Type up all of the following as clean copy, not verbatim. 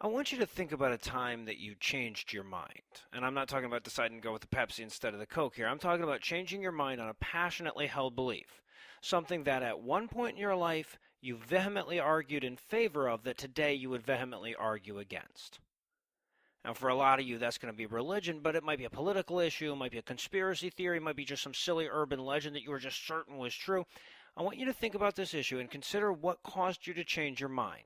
I want you to think about a time that you changed your mind. And I'm not talking about deciding to go with the Pepsi instead of the Coke here. I'm talking about changing your mind on a passionately held belief. Something that at one point in your life you vehemently argued in favor of that today you would vehemently argue against. Now, for a lot of you, that's going to be religion, but it might be a political issue, it might be a conspiracy theory, it might be just some silly urban legend that you were just certain was true. I want you to think about this issue and consider what caused you to change your mind.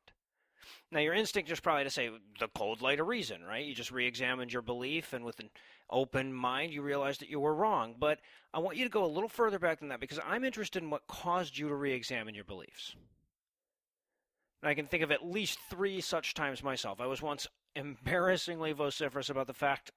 Now, your instinct is probably to say the cold light of reason, right? You just re-examined your belief, and with an open mind, you realized that you were wrong. But I want you to go a little further back than that because I'm interested in what caused you to re-examine your beliefs. And I can think of at least 3 such times myself. I was once embarrassingly vociferous about the fact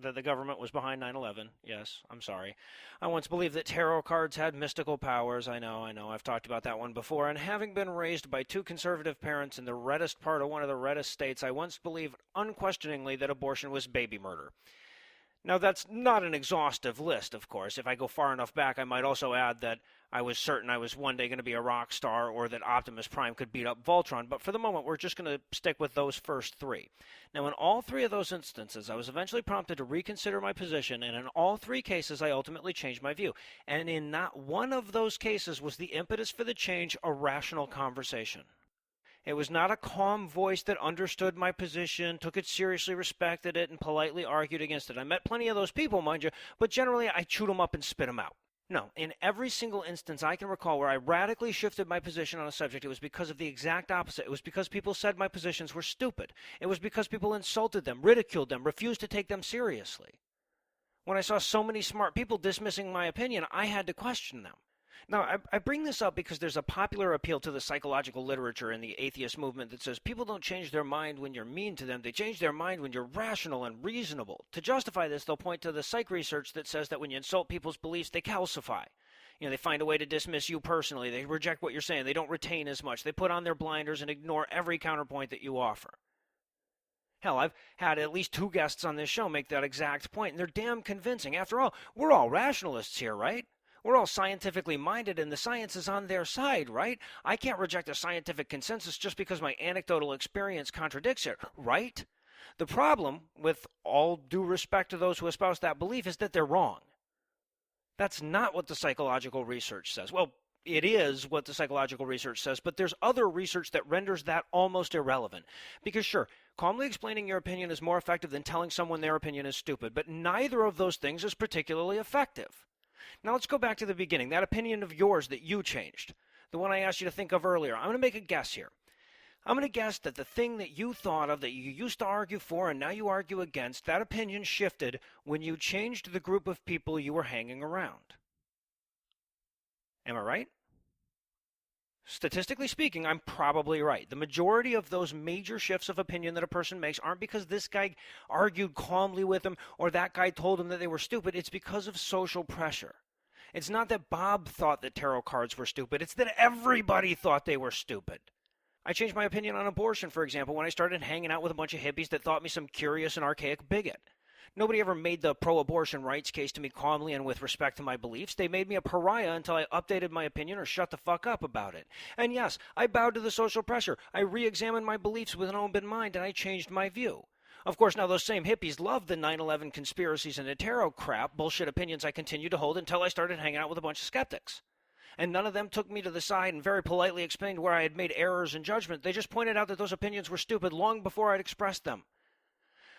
that the government was behind 9/11. Yes, I'm sorry. I once believed that tarot cards had mystical powers. I know, I've talked about that one before. And having been raised by 2 conservative parents in the reddest part of one of the reddest states, I once believed unquestioningly that abortion was baby murder. Now, that's not an exhaustive list, of course. If I go far enough back, I might also add that I was certain I was one day going to be a rock star or that Optimus Prime could beat up Voltron. But for the moment, we're just going to stick with those first 3. Now, in all 3 of those instances, I was eventually prompted to reconsider my position, and in all 3 cases, I ultimately changed my view. And in not one of those cases was the impetus for the change a rational conversation. It was not a calm voice that understood my position, took it seriously, respected it, and politely argued against it. I met plenty of those people, mind you, but generally I chewed them up and spit them out. No, in every single instance I can recall where I radically shifted my position on a subject, it was because of the exact opposite. It was because people said my positions were stupid. It was because people insulted them, ridiculed them, refused to take them seriously. When I saw so many smart people dismissing my opinion, I had to question them. Now, I bring this up because there's a popular appeal to the psychological literature in the atheist movement that says people don't change their mind when you're mean to them. They change their mind when you're rational and reasonable. To justify this, they'll point to the psych research that says that when you insult people's beliefs, they calcify. They find a way to dismiss you personally. They reject what you're saying. They don't retain as much. They put on their blinders and ignore every counterpoint that you offer. Hell, I've had at least 2 guests on this show make that exact point, and they're damn convincing. After all, we're all rationalists here, right? We're all scientifically minded, and the science is on their side, right? I can't reject a scientific consensus just because my anecdotal experience contradicts it, right? The problem, with all due respect to those who espouse that belief, is that they're wrong. That's not what the psychological research says. Well, it is what the psychological research says, but there's other research that renders that almost irrelevant. Because sure, calmly explaining your opinion is more effective than telling someone their opinion is stupid, but neither of those things is particularly effective. Now let's go back to the beginning, that opinion of yours that you changed, the one I asked you to think of earlier. I'm going to make a guess here. I'm going to guess that the thing that you thought of that you used to argue for and now you argue against, that opinion shifted when you changed the group of people you were hanging around. Am I right? Statistically speaking, I'm probably right. The majority of those major shifts of opinion that a person makes aren't because this guy argued calmly with them or that guy told them that they were stupid. It's because of social pressure. It's not that Bob thought that tarot cards were stupid. It's that everybody thought they were stupid. I changed my opinion on abortion, for example, when I started hanging out with a bunch of hippies that thought me some curious and archaic bigot. Nobody ever made the pro-abortion rights case to me calmly and with respect to my beliefs. They made me a pariah until I updated my opinion or shut the fuck up about it. And yes, I bowed to the social pressure. I re-examined my beliefs with an open mind and I changed my view. Of course, now those same hippies loved the 9/11 conspiracies and the tarot crap, bullshit opinions I continued to hold until I started hanging out with a bunch of skeptics. And none of them took me to the side and very politely explained where I had made errors in judgment. They just pointed out that those opinions were stupid long before I'd expressed them.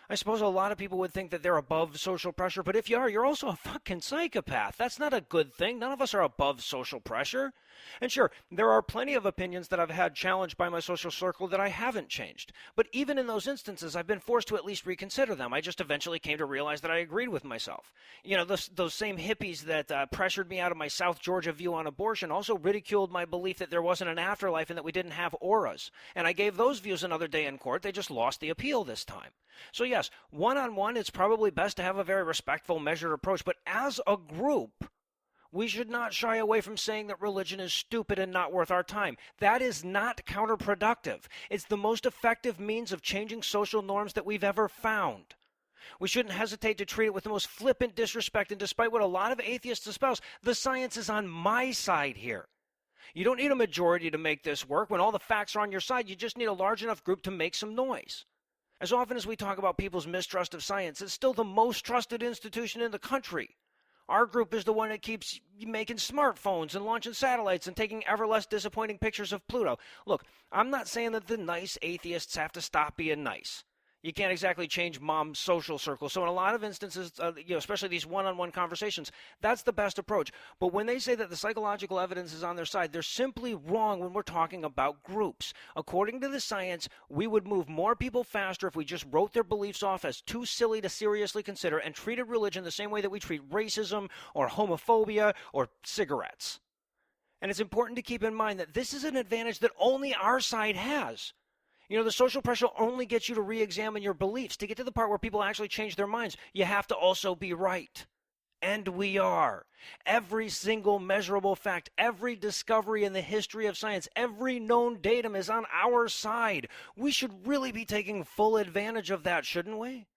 I suppose a lot of people would think that they're above social pressure, but if you are, you're also a fucking psychopath. That's not a good thing. None of us are above social pressure. And sure, there are plenty of opinions that I've had challenged by my social circle that I haven't changed. But even in those instances, I've been forced to at least reconsider them. I just eventually came to realize that I agreed with myself. Those same hippies that pressured me out of my South Georgia view on abortion also ridiculed my belief that there wasn't an afterlife and that we didn't have auras. And I gave those views another day in court. They just lost the appeal this time. So yes, one-on-one, it's probably best to have a very respectful, measured approach. But as a group, we should not shy away from saying that religion is stupid and not worth our time. That is not counterproductive. It's the most effective means of changing social norms that we've ever found. We shouldn't hesitate to treat it with the most flippant disrespect, and despite what a lot of atheists espouse, the science is on my side here. You don't need a majority to make this work. When all the facts are on your side, you just need a large enough group to make some noise. As often as we talk about people's mistrust of science, it's still the most trusted institution in the country. Our group is the one that keeps making smartphones and launching satellites and taking ever less disappointing pictures of Pluto. Look, I'm not saying that the nice atheists have to stop being nice. You can't exactly change mom's social circle. So in a lot of instances, especially these one-on-one conversations, that's the best approach. But when they say that the psychological evidence is on their side, they're simply wrong when we're talking about groups. According to the science, we would move more people faster if we just wrote their beliefs off as too silly to seriously consider and treated religion the same way that we treat racism or homophobia or cigarettes. And it's important to keep in mind that this is an advantage that only our side has. The social pressure only gets you to re-examine your beliefs. To get to the part where people actually change their minds, you have to also be right. And we are. Every single measurable fact, every discovery in the history of science, every known datum is on our side. We should really be taking full advantage of that, shouldn't we?